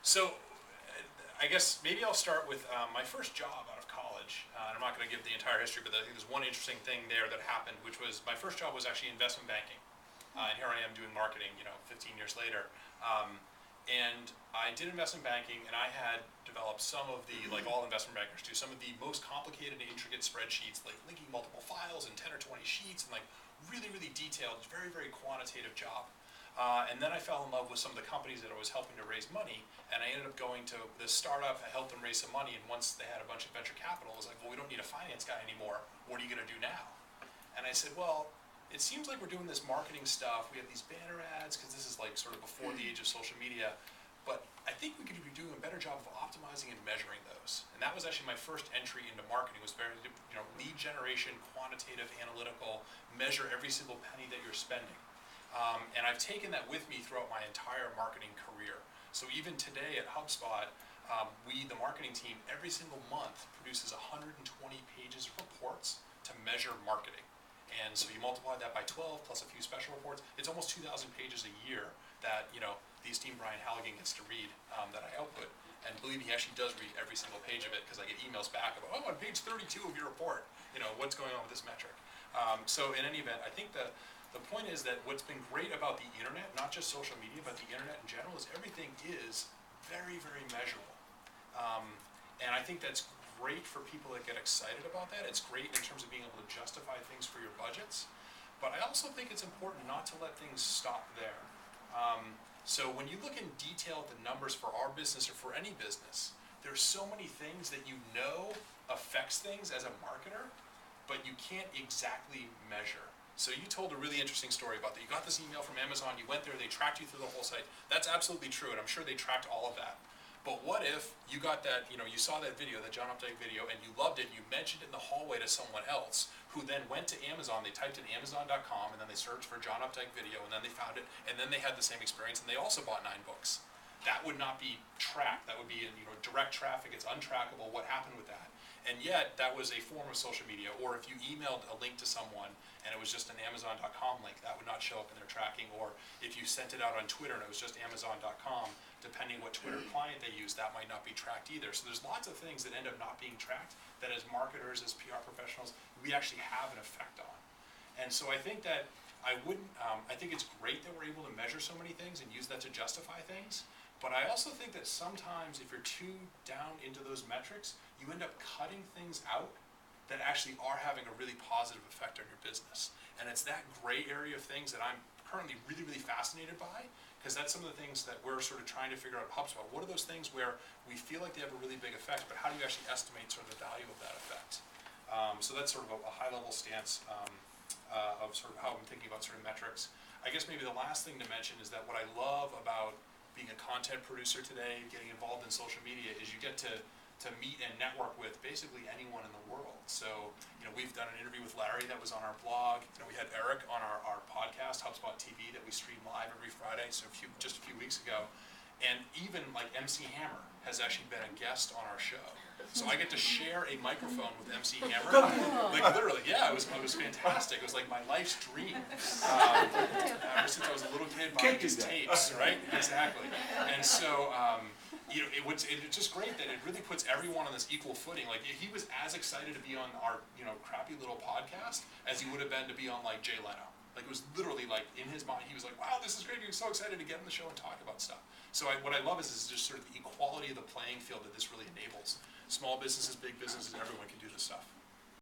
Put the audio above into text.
So, I guess maybe I'll start with my first job out of college. And I'm not going to give the entire history, but I think there's one interesting thing there that happened, which was my first job was actually investment banking. And here I am doing marketing, 15 years later. And I did investment banking, and I had developed some of the, like all investment bankers do, some of the most complicated and intricate spreadsheets, like linking multiple files and 10 or 20 sheets, and like really, really detailed, very, very quantitative job. And then I fell in love with some of the companies that I was helping to raise money, and I ended up going to this startup. I helped them raise some money, and once they had a bunch of venture capital, I was like, well, we don't need a finance guy anymore. What are you going to do now? And I said, well, it seems like we're doing this marketing stuff. We have these banner ads, because this is like sort of before the age of social media, but I think we could be doing a better job of optimizing and measuring those. And that was actually my first entry into marketing, was very, lead generation, quantitative, analytical, measure every single penny that you're spending. And I've taken that with me throughout my entire marketing career. So even today at HubSpot, the marketing team, every single month produces 120 pages of reports to measure marketing. And so you multiply that by 12 plus a few special reports, it's almost 2,000 pages a year that, the esteemed Brian Halligan gets to read that I output. And believe me, he actually does read every single page of it, because I get emails back about, oh, on page 32 of your report, what's going on with this metric. So in any event, I think the point is that what's been great about the internet, not just social media, but the internet in general, is everything is very, very measurable. And I think that's great for people that get excited about that. It's great in terms of being able to justify things for your budgets. But I also think it's important not to let things stop there. So when you look in detail at the numbers for our business or for any business, there's so many things that affects things as a marketer, but you can't exactly measure. So you told a really interesting story about that. You got this email from Amazon, you went there, they tracked you through the whole site. That's absolutely true, and I'm sure they tracked all of that. But what if you got that, you saw that video, that John Updike video, and you loved it, and you mentioned it in the hallway to someone else, who then went to Amazon, they typed in Amazon.com, and then they searched for John Updike video, and then they found it, and then they had the same experience, and they also bought 9 books. That would not be tracked. That would be in direct traffic. It's untrackable. What happened with that? And yet, that was a form of social media. Or if you emailed a link to someone and it was just an Amazon.com link, that would not show up in their tracking. Or if you sent it out on Twitter and it was just Amazon.com, depending what Twitter client they use, that might not be tracked either. So there's lots of things that end up not being tracked that as marketers, as PR professionals, we actually have an effect on. And so I think that I think it's great that we're able to measure so many things and use that to justify things. But I also think that sometimes if you're too down into those metrics, you end up cutting things out that actually are having a really positive effect on your business. And it's that gray area of things that I'm currently really, really fascinated by, because that's some of the things that we're sort of trying to figure out at HubSpot. What are those things where we feel like they have a really big effect, but how do you actually estimate sort of the value of that effect? So that's sort of a high-level stance of sort of how I'm thinking about sort of metrics. I guess maybe the last thing to mention is that what I love about being a content producer today, getting involved in social media, is you get to meet and network with basically anyone in the world. So, we've done an interview with Larry that was on our blog. We had Eric on our podcast, HubSpot TV, that we stream live every Friday, so just a few weeks ago. And even like MC Hammer has actually been a guest on our show. So I get to share a microphone with MC Hammer. Like literally, yeah, it was fantastic. It was like my life's dream. Ever since I was a little kid buying his tapes, right? Exactly. And so, it's just great that it really puts everyone on this equal footing. Like he was as excited to be on our, crappy little podcast as he would have been to be on like Jay Leno. Like it was literally like in his mind, he was like, wow, this is great. He was so excited to get on the show and talk about stuff. So what I love is just sort of the equality of the playing field that this really enables. Small businesses, big businesses, everyone can do this stuff.